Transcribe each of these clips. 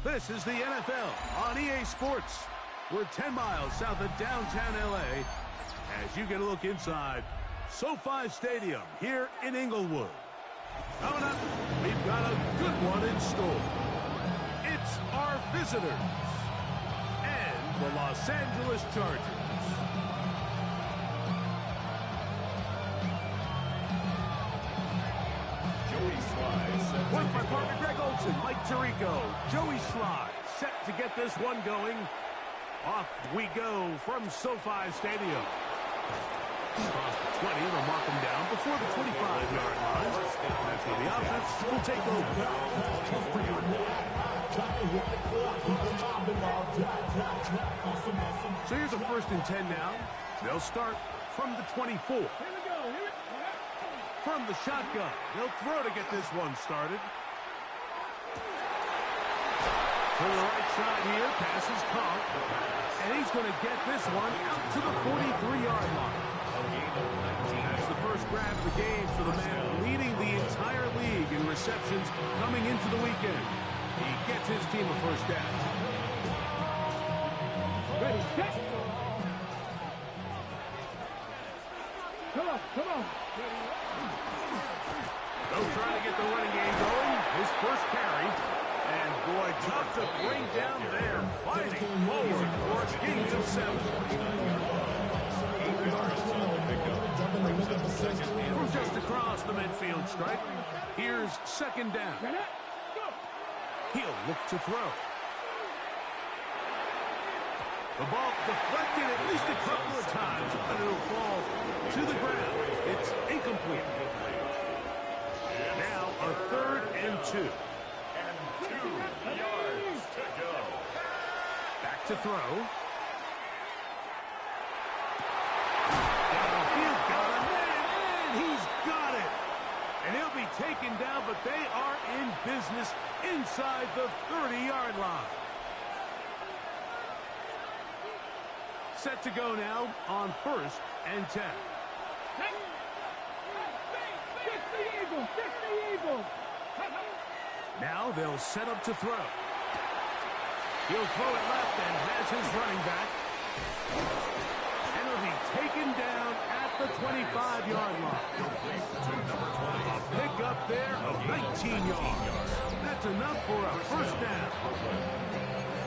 This is the NFL on EA Sports. We're 10 miles south of downtown L.A. as you get a look inside SoFi Stadium here in Inglewood. Coming up, we've got a good one in store. It's our visitors and the Los Angeles Chargers. With my partner Greg Olson, Mike Tirico, Joey Sly, set to get this one going. Off we go from SoFi Stadium. Across the 20, they'll mark them down before the 25-yard line. That's where the offense will take over. So here's a 1st and 10 now. They'll start from the 24. From the shotgun, they'll throw to get this one started. To the right side here, passes caught. And he's going to get this one out to the 43-yard line. That's the first grab of the game for the man leading the entire league in receptions coming into the weekend. He gets his team a first down. Ready, set. Come on. They'll try to get the running game going. His first carry. And boy, tough to bring down there. Fighting forward for a gain of 7. From just across the midfield stripe, here's 2nd down. He'll look to throw. The ball deflected at least a couple of times, but it'll fall to the ground. It's incomplete. Now a 3rd and 2. And 2 yards to go. Back to throw. Downfield, got him, and he's got it. And he'll be taken down, but they are in business inside the 30-yard line. Set to go now on 1st and 10. Now they'll set up to throw. He'll throw it left and has his running back. And he'll be taken down at the 25-yard line. A pick up there of 19 yards. That's enough for a first down.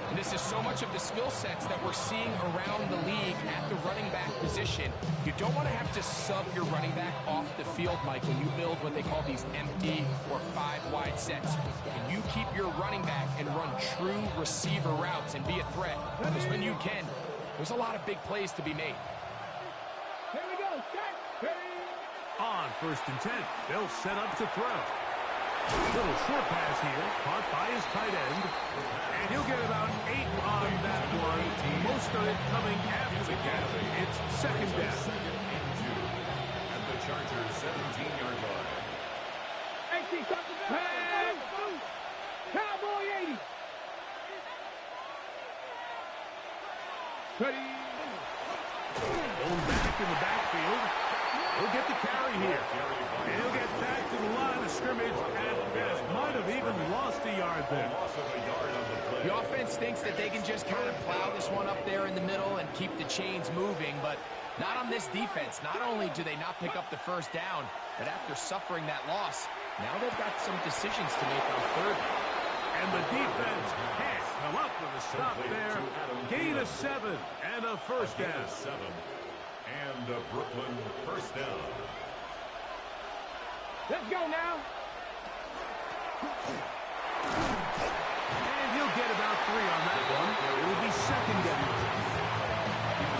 And this is so much of the skill sets that we're seeing around the league at the running back position. You don't want to have to sub your running back off the field, Mike, when you build what they call these empty or 5-wide sets. Can you keep your running back and run true receiver routes and be a threat? Because when you can, there's a lot of big plays to be made. Here we go. On 1st and 10, they'll set up to throw. Little short pass here, caught by his tight end. And he'll get about 8 on that one. Most of it coming after the catch. It's 2nd down. 2nd and 2. At the Chargers' 17-yard line. 18, Cowboy 80. Ready. Going back in the backfield. He'll get the carry here. And he'll get back to the line of scrimmage at best. Might have even lost a yard there. The offense thinks that they can just kind of plow this one up there in the middle and keep the chains moving, but not on this defense. Not only do they not pick up the first down, but after suffering that loss, now they've got some decisions to make on 3rd. And the defense can't come up with a stop there. Gain of 7 and a first down. 7 and a Brooklyn first down. Let's go now. And he'll get about 3 on that one. It'll be 2nd down.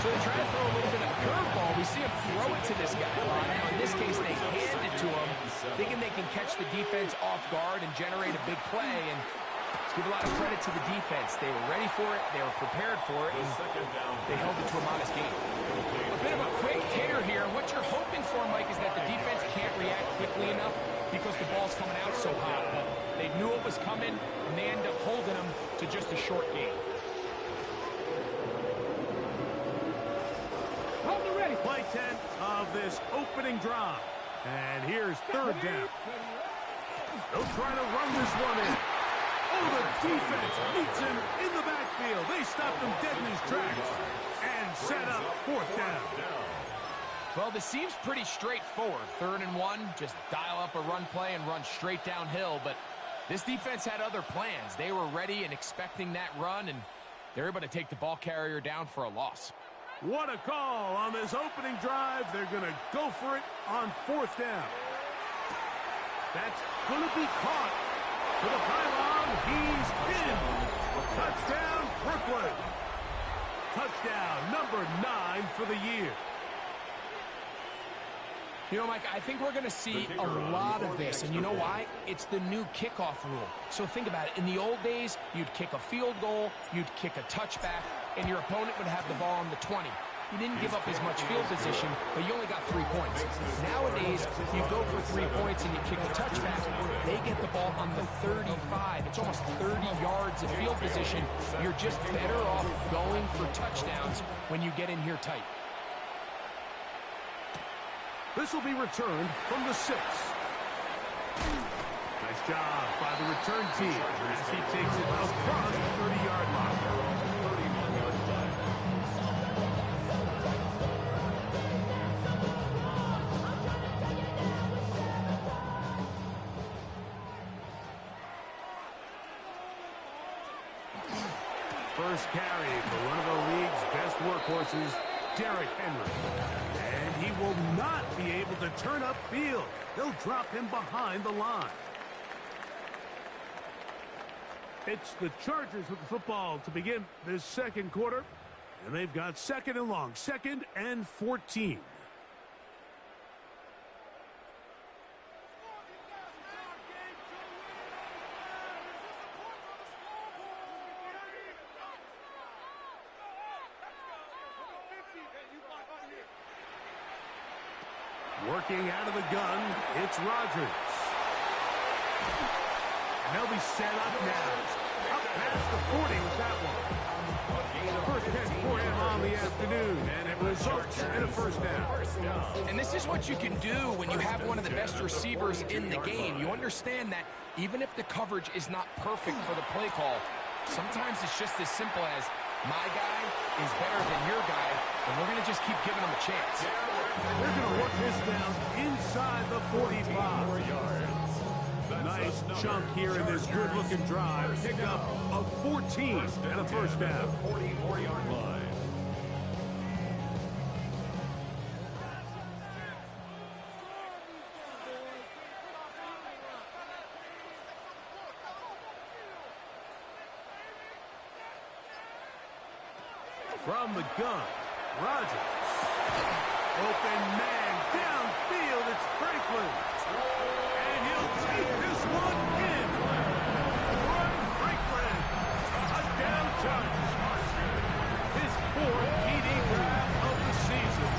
So they try to throw a little bit of a curveball. We see him throw it to this guy. Now, in this case, they hand it to him, thinking they can catch the defense off guard and generate a big play. And let's give a lot of credit to the defense. They were ready for it. They were prepared for it. And they held it to a modest game. A bit of a quick hitter here. What you're hoping for, Mike, is that the defense can't react quickly enough because the ball's coming out so hot. But they knew it was coming, and they end up holding them to just a short game. Play 10 of this opening drive. And here's 3rd down. They'll try to run this one in. Oh, the defense meets him in the backfield. They stopped him dead in his tracks and set up fourth down. Well, this seems pretty straightforward. 3rd and 1, just dial up a run play and run straight downhill. But this defense had other plans. They were ready and expecting that run, and they're able to take the ball carrier down for a loss. What a call on this opening drive. They're going to go for it on 4th down. That's going to be caught. To the pylon, he's in. Touchdown, Brooklyn. Touchdown, number 9 for the year. You know, Mike, I think we're going to see a lot of this, and you know why? It's the new kickoff rule. So think about it. In the old days, you'd kick a field goal, you'd kick a touchback, and your opponent would have the ball on the 20. You didn't give up as much field position, but you only got 3 points. Nowadays, you go for 3 points and you kick a touchback. They get the ball on the 35. It's almost 30 yards of field position. You're just better off going for touchdowns when you get in here tight. This will be returned from the 6. Nice job by the return team as he takes it across the 30-yard line. First carry for one of the league's best workhorses, Derrick Henry. And he will not be able to turn upfield. They'll drop him behind the line. It's the Chargers with the football to begin this second quarter. And they've got 2nd and long, 2nd and 14. Working out of the gun, it's Rodgers. And they'll be set up now. Up past the 40 with that one. First catch for him on the afternoon, and it results in a first down. And this is what you can do when you have one of the best receivers in the game. You understand that even if the coverage is not perfect for the play call, sometimes it's just as simple as my guy is better than your guy, and we're going to just keep giving him a chance. They're going to work this down inside the 45. Nice chunk here in this good-looking drive. Pick up a 14 and a first down. 44-yard line. From the gun, Rodgers. Open man, downfield, it's Franklin. And he'll take this one in. Roy Franklin, a down touch. His 4th TD grab of the season.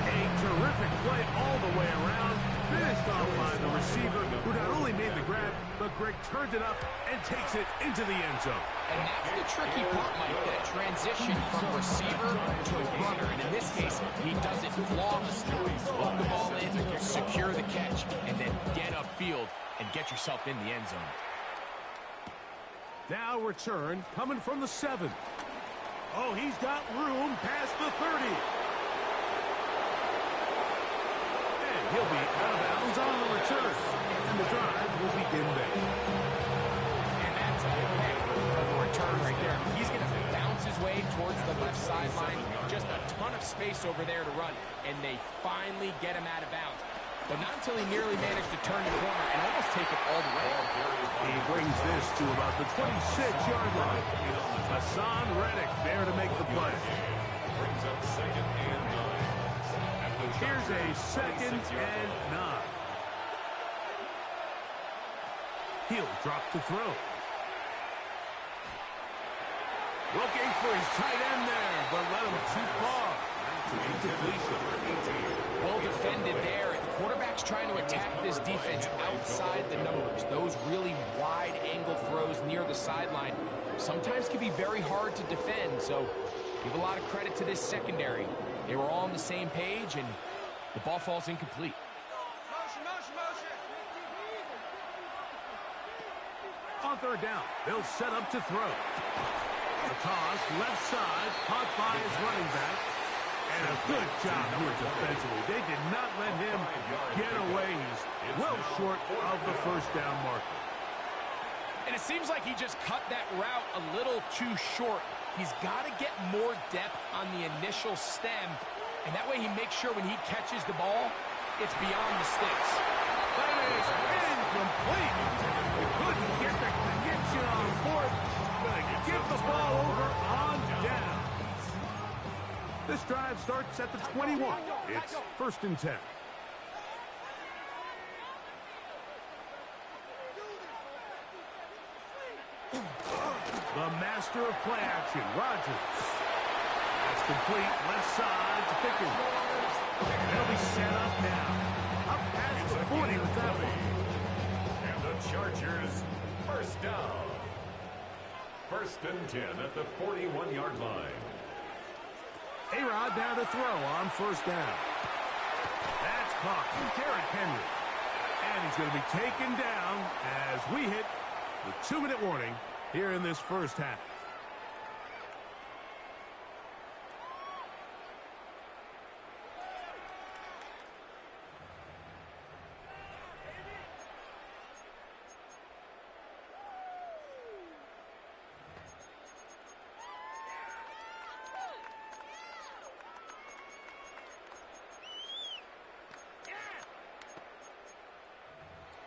A terrific play all the way around. Finished off by the receiver, who not only made the grab, but Greg turned it up and takes it into the end zone. And that's the tricky part, Mike, that transition from receiver to runner. And in this case, he does it flawlessly. Look the ball in, secure the catch, and then get upfield and get yourself in the end zone. Now return coming from the 7. Oh, he's got room past the 30. And he'll be out of bounds on the return. And the drive will begin there. And that's a heck of a return right there. He's going to bounce his way towards the left sideline. Just a ton of space over there to run. And they finally get him out of bounds. But not until he nearly managed to turn the corner and almost take it all the way. He brings this to about the 26-yard line. Hassan Reddick there to make the play. Brings up 2nd and 9. Here's a 2nd and 9. He'll drop to throw. Looking for his tight end there, but let him too far. Well defended there. The quarterback's trying to attack this defense outside the numbers. Those really wide angle throws near the sideline sometimes can be very hard to defend. So give a lot of credit to this secondary. They were all on the same page, and the ball falls incomplete. On third down, they'll set up to throw. The toss, left side, caught by his running back. And a good job here defensively. They did not let him get away. He's well short of the first down marker. And it seems like he just cut that route a little too short. He's got to get more depth on the initial stem, and that way he makes sure when he catches the ball, it's beyond the sticks. That is incomplete. He couldn't get the connection on fourth. Gonna give the ball over on down. This drive starts at the 21. It's 1st and 10. The master of play action, Rodgers. That's complete, left side to Pickens. They'll be set up now. Up past the 40 with that one. And the Chargers, first down. 1st and 10 at the 41-yard line. A-Rod now to throw on 1st down. That's caught from Derrick Henry. And he's going to be taken down as we hit the 2-minute warning here in this first half.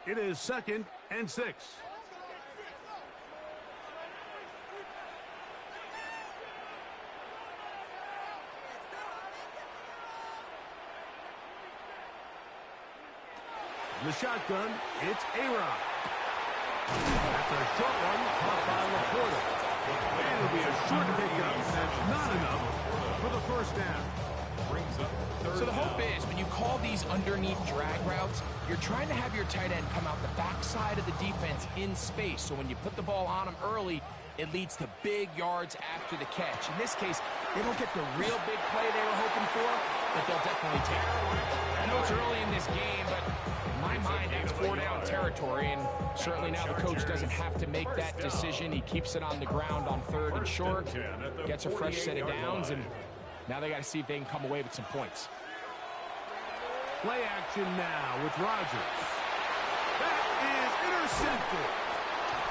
It is 2nd and 6. The shotgun, it's A-Rod. That's a short one, caught by Laporta. And it'll be a short pickup. That's not enough for the first down. So the hope is when you call these underneath drag routes, you're trying to have your tight end come out the backside of the defense in space. So when you put the ball on him early, it leads to big yards after the catch. In this case, they don't get the real big play they were hoping for, but they'll definitely take it. I know it's early in this game, but in my mind, that's 4-down territory, and certainly now the coach doesn't have to make that decision. He keeps it on the ground on 3rd and short, gets a fresh set of downs, and now they got to see if they can come away with some points. Play action now with Rodgers. That is intercepted.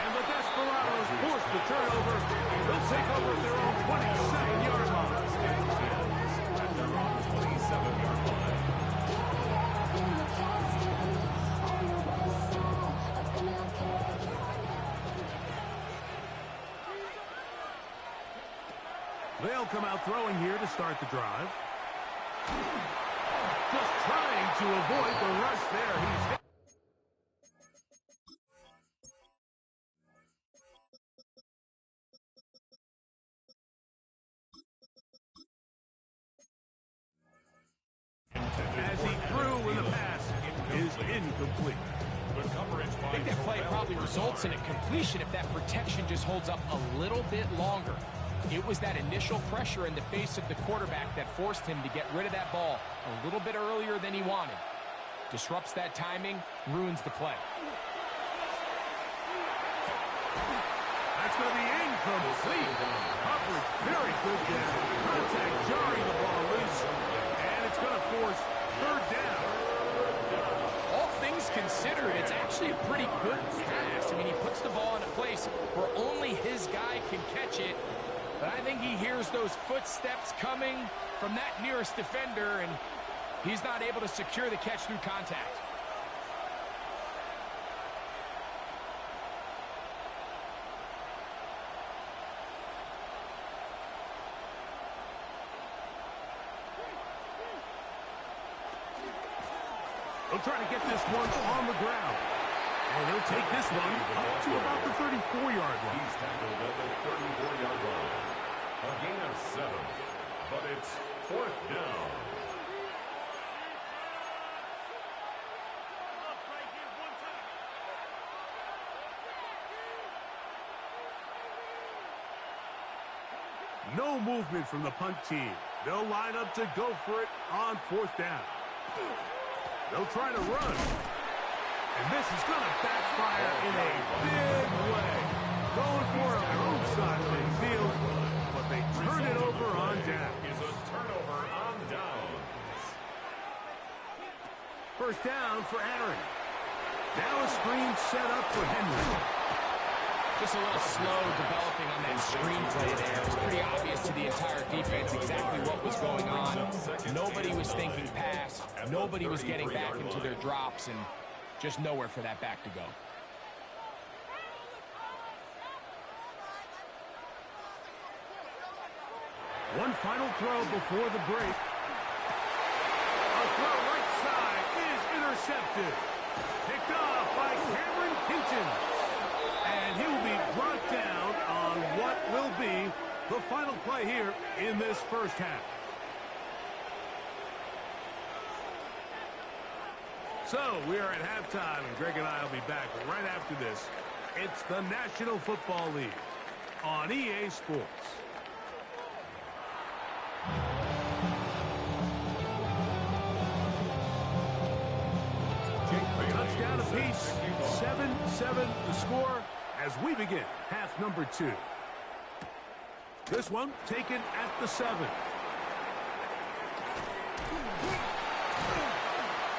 And the Desperados force the turnover. They'll take over at their own 27-yard line. At their own 27-yard line. They'll come out throwing here to start the drive. Just trying to avoid the rush there. He's as he threw in the pass, it is incomplete. I think that play probably results in a completion if that protection just holds up a little bit longer. It was that initial pressure in the face of the quarterback that forced him to get rid of that ball a little bit earlier than he wanted. Disrupts that timing, ruins the play. That's going to be incomplete. Coverage very good there. Contact jarring the ball loose. And it's going to force 3rd down. All things considered, it's actually a pretty good pass. I mean, he puts the ball in a place where only his guy can catch it. But I think he hears those footsteps coming from that nearest defender, and he's not able to secure the catch through contact. They'll try to get this one on the ground. And he'll take this one up to about the 34-yard line. He's tackled at the 34-yard line. A gain of 7, but it's 4th down. No movement from the punt team. They'll line up to go for it on 4th down. They'll try to run. And this is going to backfire in a big way. Going for it on their own side of midfield, but they turn it over on down. Is a turnover on downs. First down for Aaron. Now a screen set up for Henry. Just a little slow developing on that screenplay there. It was pretty obvious to the entire defense exactly what was going on. Nobody was thinking pass. Nobody was getting back into their drops, and just nowhere for that back to go. One final throw before the break. A throw right side is intercepted. Picked off by Cameron Kinchen. And he will be brought down on what will be the final play here in this first half. So we are at halftime, and Greg and I will be back right after this. It's the National Football League on EA Sports. A touchdown apiece, 7-7 the score as we begin half number 2. This one taken at the 7.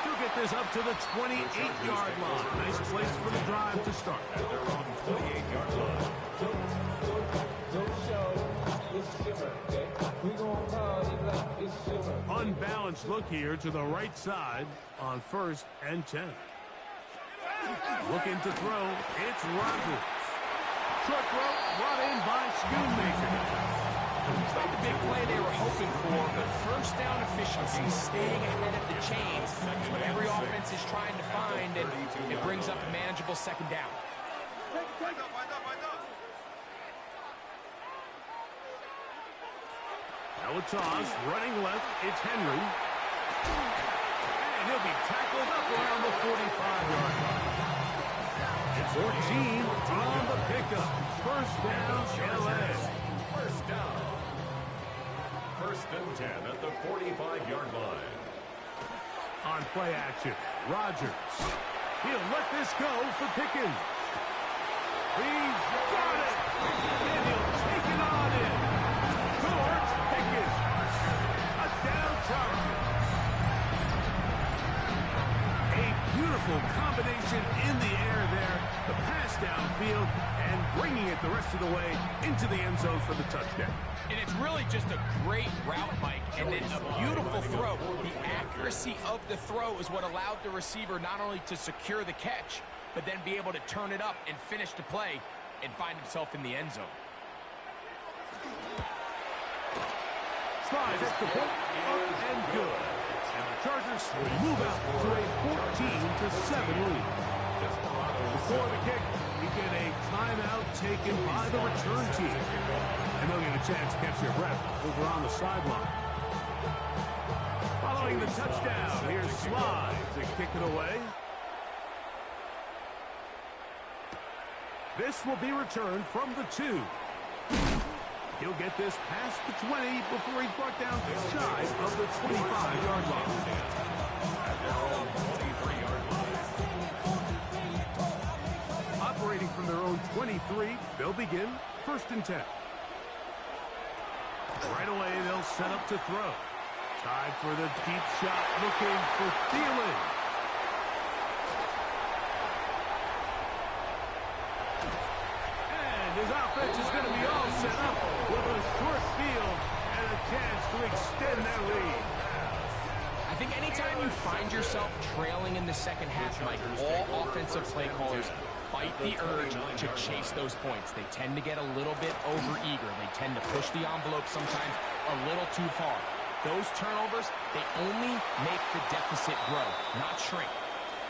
He'll get this up to the 28-yard line. Nice place for the drive to start. At their own 28-yard line. Unbalanced look here to the right side on 1st and 10. Looking to throw, it's Rogers. Short throw brought in by Schoonmaker. It's not the big play they were hoping for, but first down efficiency, staying ahead of the chains, is what every offense is trying to find, and it brings up a manageable second down. Now a toss, running left, it's Henry. And he'll be tackled up around the 45-yard line. It's 14 on the pickup. First down, LA. First down. 1st and 10 at the 45-yard line. On play action, Rogers. He'll let this go for Pickens. He's got it. And he'll take it on in. George Pickens. Touchdown Chargers. A beautiful combination in the air there. The pass downfield and bringing it the rest of the way into the end zone for the touchdown. And it's really just a great route, Mike, and then a beautiful throw. The accuracy of the throw is what allowed the receiver not only to secure the catch, but then be able to turn it up and finish the play and find himself in the end zone. Slides at the hook, up and good. And the Chargers will move out to a 14-7 lead. Before the kick, we get a timeout taken by the return team. And they'll get a chance to catch their breath over on the sideline. Following the touchdown, here's Slide to kick it away. This will be returned from the 2. He'll get this past the 20 before he's brought down shy of the 25-yard line. At their own 23-yard line. Operating from their own 23, they'll begin 1st and 10. Right away, they'll set up to throw. Tied for the deep shot, looking for Thielen. And his offense is going to be all set up with a short field and a chance to extend their lead. I think anytime you find yourself trailing in the second half, Mike, all offensive play callers fight the urge to chase those points. They tend to get a little bit overeager. They tend to push the envelope sometimes a little too far. Those turnovers, they only make the deficit grow, not shrink.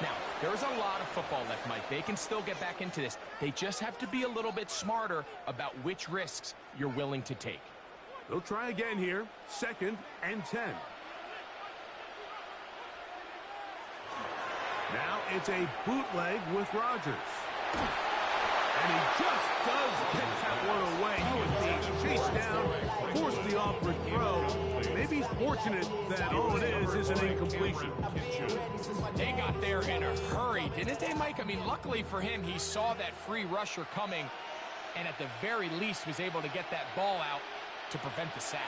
Now, there's a lot of football left, Mike. They can still get back into this. They just have to be a little bit smarter about which risks you're willing to take. They'll try again here, 2nd and 10. Now it's a bootleg with Rodgers. And he just does catch that one away. He was being chased down, forced the awkward throw. Maybe he's fortunate that all it is an incompletion. They got there in a hurry, didn't they, Mike? I mean, luckily for him, he saw that free rusher coming, and at the very least was able to get that ball out to prevent the sack.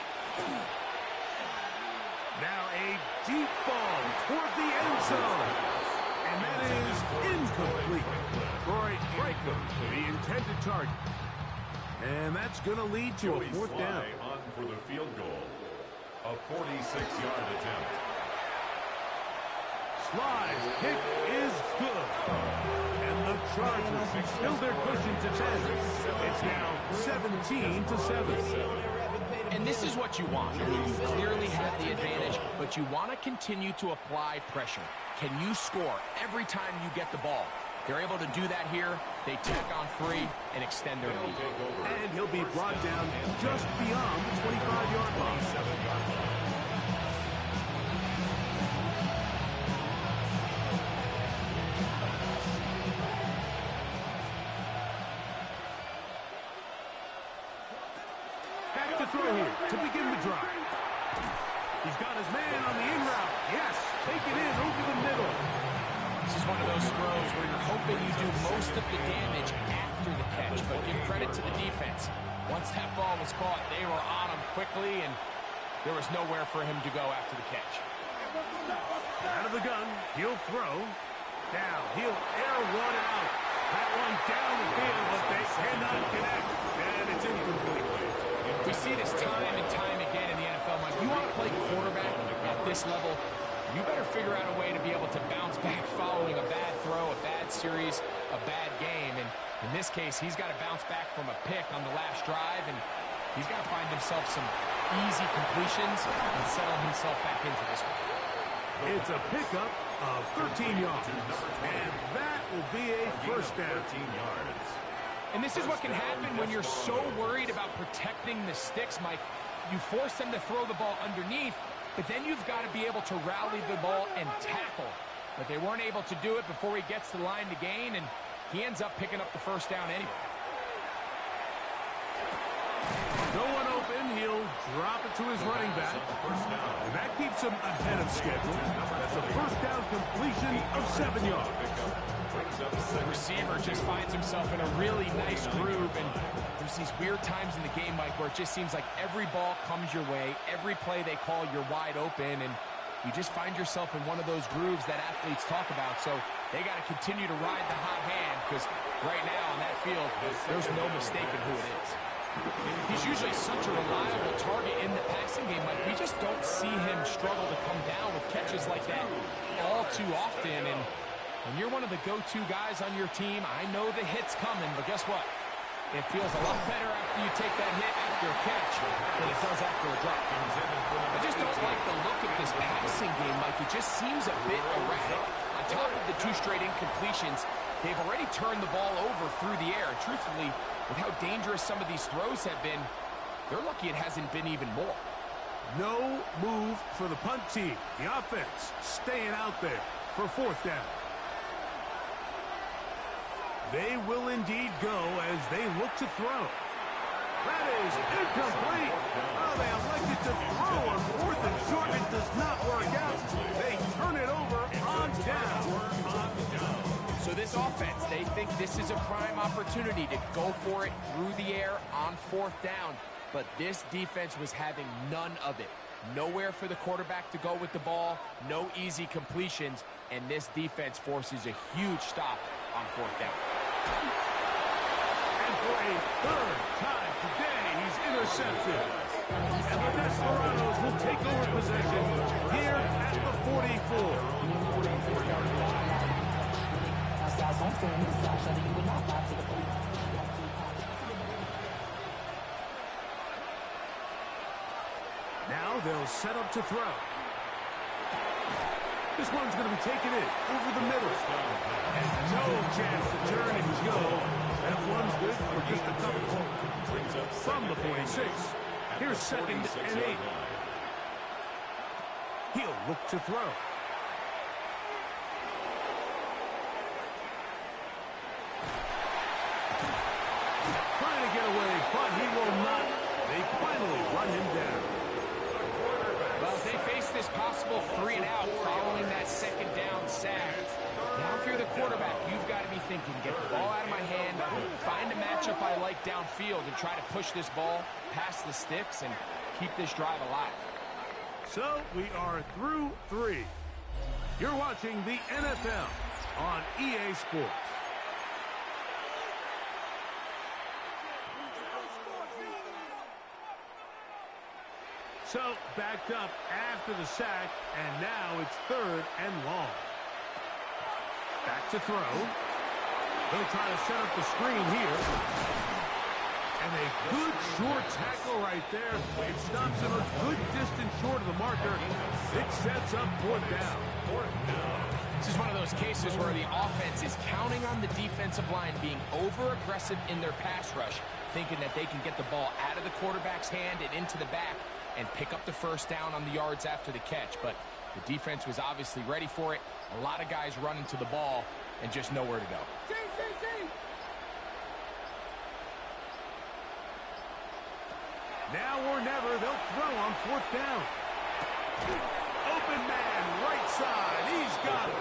Now a deep ball toward the end zone. And that is incomplete. Troy Franklin, the intended target. And that's going to lead to a fourth down. On for the field goal. A 46-yard attempt. Slide's kick is good. And the Chargers build their cushion to 10. It's now 17-7. And this is what you want. I mean, you clearly have the advantage, but you want to continue to apply pressure. Can you score every time you get the ball? They're able to do that here. They tack on 3 and extend their lead. And he'll be brought down just beyond the 25-yard line. Back to throw here to begin the drive. He's got his man on the in route. Yes, take it in over the middle. This is one of those throws where you're hoping you do most of the damage after the catch, but give credit to the defense. Once that ball was caught, they were on him quickly, and there was nowhere for him to go after the catch. Out of the gun, he'll throw. Now, he'll air one out. That one down the field, but they cannot connect, and it's incomplete. We see this time and time again in the NFL, Mike. You want to play quarterback at this level, you better figure out a way to be able to bounce back following a bad throw, a bad series, a bad game. And in this case, he's got to bounce back from a pick on the last drive, and he's got to find himself some easy completions and settle himself back into this one. It's a pickup of 13 yards, and that will be a first down. 13 yards. And this is what can happen when you're so worried about protecting the sticks, Mike. You force them to throw the ball underneath, but then you've got to be able to rally the ball and tackle. But they weren't able to do it before he gets to the line to gain, and he ends up picking up the first down anyway. No one open, he'll drop it to his running back, and that keeps him ahead of schedule. That's a first down completion of 7 yards. The receiver just finds himself in a really nice groove, and there's these weird times in the game, Mike, where it just seems like every ball comes your way, every play they call, you're wide open, and you just find yourself in one of those grooves that athletes talk about. So they got to continue to ride the hot hand, because right now on that field, there's no mistaking who it is. He's usually such a reliable target in the passing game. Like, we just don't see him struggle to come down with catches like that all too often. And when you're one of the go-to guys on your team, I know the hit's coming, but guess what? It feels a lot better after you take that hit after a catch than it does after a drop. I just don't like the look of this passing game, Mike. It just seems a bit erratic. On top of the 2 straight incompletions, they've already turned the ball over through the air. Truthfully, with how dangerous some of these throws have been, they're lucky it hasn't been even more. No move for the punt team. The offense staying out there for fourth down. They will indeed go as they look to throw. That is incomplete. Oh, they elected to throw on fourth and short. It does not work out. They turn it over on down. So this offense, they think this is a prime opportunity to go for it through the air on fourth down. But this defense was having none of it. Nowhere for the quarterback to go with the ball, no easy completions, and this defense forces a huge stop on fourth down. And for a third time today, he's intercepted. And the Desperados will take over possession here at the 44. Now they'll set up to throw. This one's going to be taken in over the middle. And no chance to turn and go. That one's good for just a couple. From the 46. Here's 2nd and 8. He'll look to throw. will not. They finally run him down. Well, as they face this possible 3 and out following that second down sack, now if you're the quarterback, you've got to be thinking, get the ball out of my hand, find a matchup I like downfield, and try to push this ball past the sticks and keep this drive alive. So we are through 3. You're watching the NFL on EA Sports. So backed up after the sack, and now it's 3rd and long. Back to throw. They'll try to set up the screen here. And a good short tackle right there. It stops him a good distance short of the marker. It sets up 4th down. This is one of those cases where the offense is counting on the defensive line being over-aggressive in their pass rush, thinking that they can get the ball out of the quarterback's hand and into the back and pick up the 1st down on the yards after the catch. But the defense was obviously ready for it. A lot of guys running to the ball and just nowhere to go. Now or never, they'll throw on 4th down. Open man, right side. He's got it.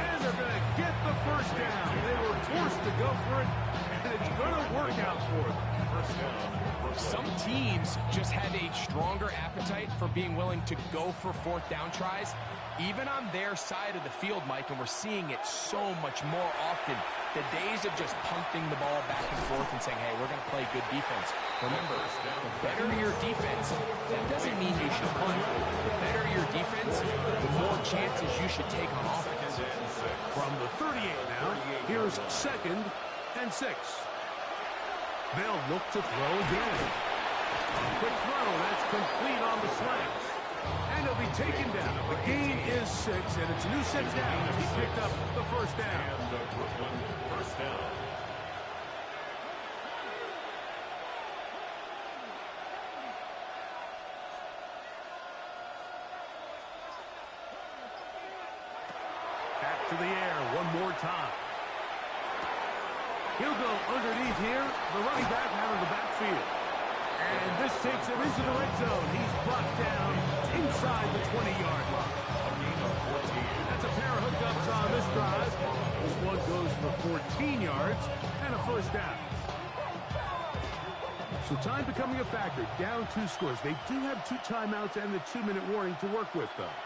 And they're going to get the 1st down. They were forced to go for it, and it's going to work out for them. Some teams just have a stronger appetite for being willing to go for 4th down tries, even on their side of the field, Mike, and we're seeing it so much more often. The days of just punting the ball back and forth and saying, hey, we're going to play good defense. Remember, the better your defense, that doesn't mean you should punt. The better your defense, the more chances you should take on offense. From the 38 now, here's 2nd and 6. They'll look to throw again. A quick throw, that's complete on the slants. And he'll be taken down. The gain is 6, and it's a new 6 down as he picked up the 1st down. And the Brooklyn 1st down. Back to the air one more time. He'll go underneath here. The running back out of the backfield. And this takes him into the red zone. He's brought down inside the 20-yard line. That's a pair of hookups on this drive. This one goes for 14 yards and a 1st down. So time becoming a factor. Down 2 scores. They do have 2 timeouts and the 2-minute warning to work with, though.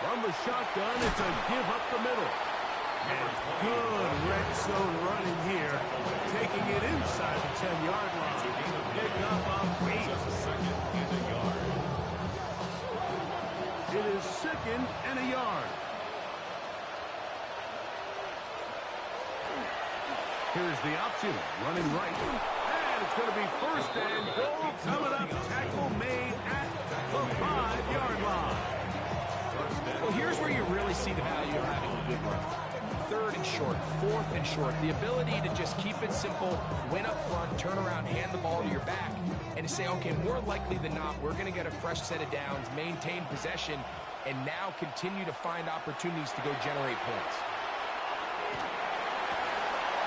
From the shotgun, it's a give up the middle. And good red zone running here. Taking it inside the 10-yard line. Pick up on 8. It is 2nd and a yard. Here's the option. Running right. And it's going to be 1st and goal. Coming up. Tackle made at the 5-yard line. Well, here's where you really see the value of having a good run. 3rd and short, 4th and short. The ability to just keep it simple, win up front, turn around, hand the ball to your back, and to say, okay, more likely than not, we're going to get a fresh set of downs, maintain possession, and now continue to find opportunities to go generate points.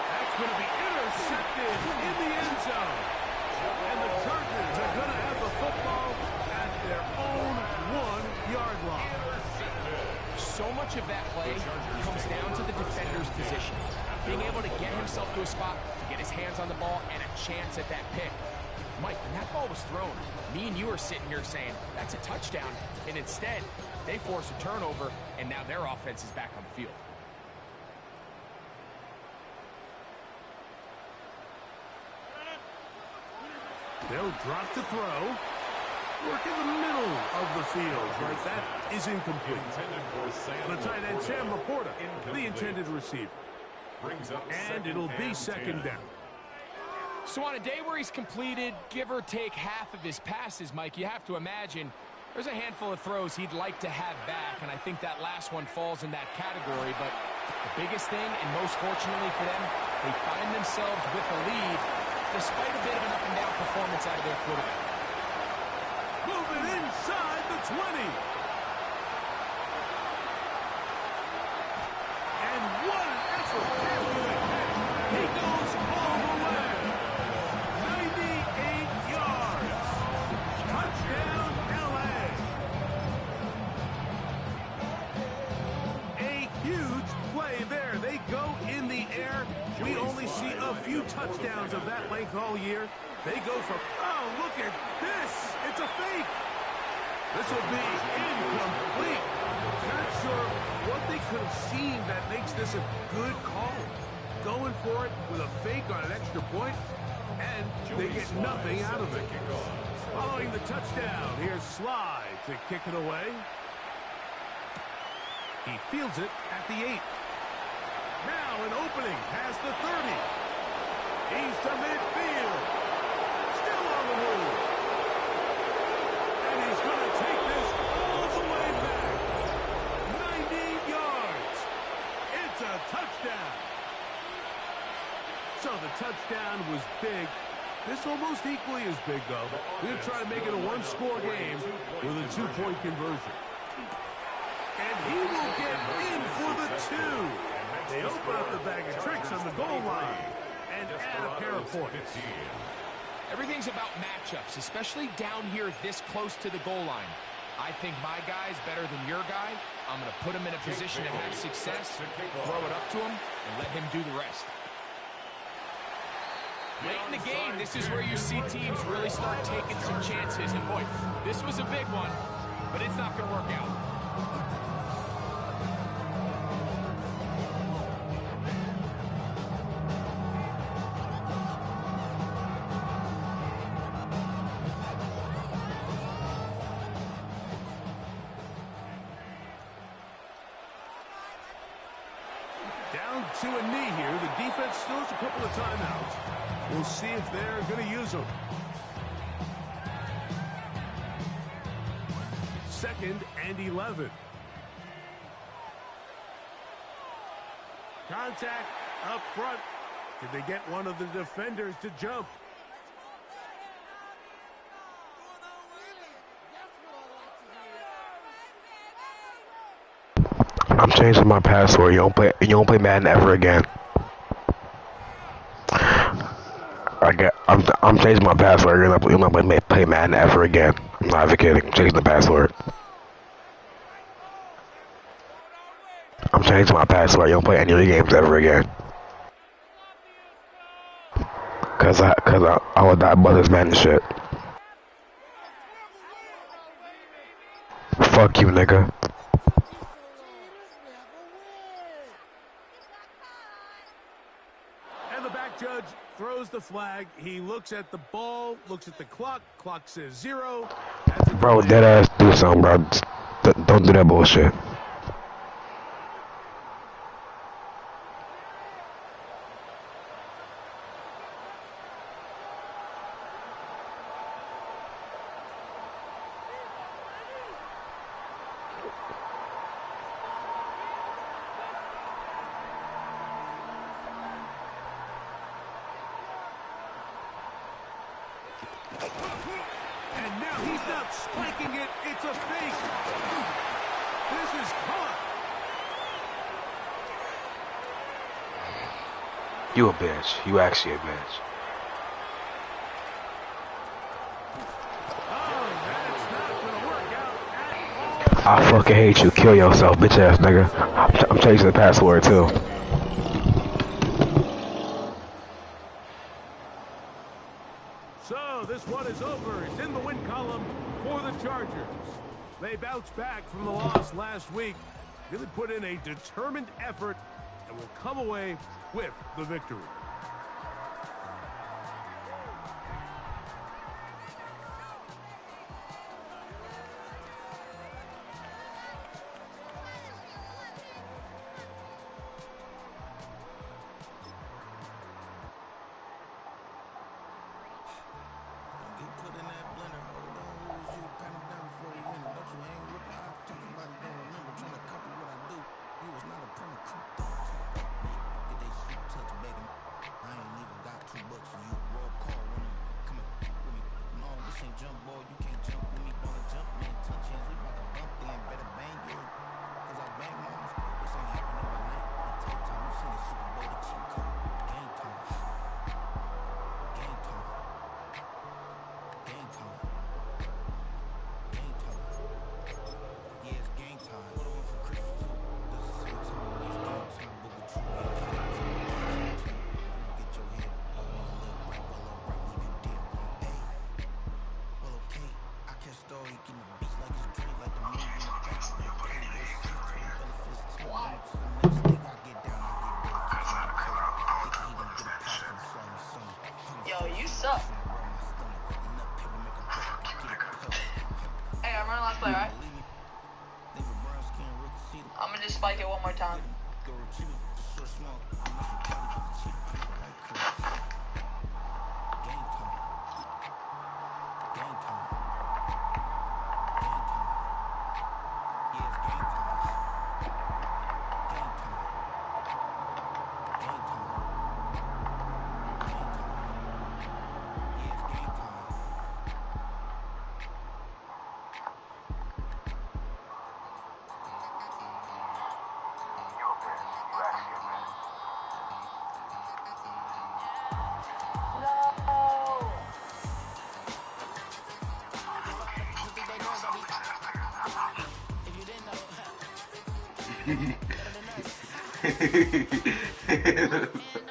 That's going to be intercepted in the end zone. And the Chargers are going to have the football at their own 1-yard line. So much of that play comes down to the defender's position. Being able to get himself to a spot, to get his hands on the ball, and a chance at that pick. Mike, when that ball was thrown, me and you are sitting here saying, that's a touchdown. And instead, they force a turnover, and now their offense is back on the field. They'll drop to throw. Work in the middle of the field, but that is incomplete. The tight end, Sam Laporta, the intended receiver. And it'll be 2nd down. So on a day where he's completed, give or take half of his passes, Mike, you have to imagine there's a handful of throws he'd like to have back, and I think that last one falls in that category. But the biggest thing, and most fortunately for them, they find themselves with a lead despite a bit of an up-and-down performance out of their quarterback. Moving inside the 20. And what an effort. few touchdowns of that length all year. They go for, oh, look at this. It's a fake. This will be incomplete. Not sure what they could have seen that makes this a good call. Going for it with a fake on an extra point, and they get nothing out of it. Following the touchdown, here's Sly to kick it away. He fields it at the 8. Now an opening past the 30. He's to midfield. Still on the move. And he's going to take this all the way back. 90 yards. It's a touchdown. So the touchdown was big. This almost equally as big, though. We'll try to make it a one-score game with a 2-point conversion. And he will get in for the 2. They open up the bag of tricks on the goal line and add a pair of points. Everything's about matchups, especially down here this close to the goal line. I think my guy's better than your guy. I'm going to put him in a position to have success, throw it up to him, and let him do the rest. Late in the game, this is where you see teams really start taking some chances. And boy, this was a big one, but it's not going to work out. Down to a knee here. The defense still has a couple of timeouts. We'll see if they're going to use them. 2nd and 11. Contact up front. Did they get one of the defenders to jump? I'm changing my password. You don't play Maden ever again. I'm changing my password. You're not play Maden ever again. I'm not advocating. I'm changing the password. I'm changing my password. You don't play any of the games ever again. Cause I would die about this Maden shit. Fuck you, nigga. Judge throws the flag. He looks at the ball, looks at the clock. Clock says 0. Bro, deadass, do something, bro. Don't do that bullshit. And now he's not spiking it. It's a fake. This is caught. You a bitch. You actually a bitch. Oh, that's not going to work out at all. I fucking hate you. Kill yourself, bitch ass nigga. I'm changing the password too. So this one is over. It's in the win column for the Chargers. They bounced back from the loss last week, really put in a determined effort, and will come away with the victory. I'm gonna just spike it one more time. Hehehehe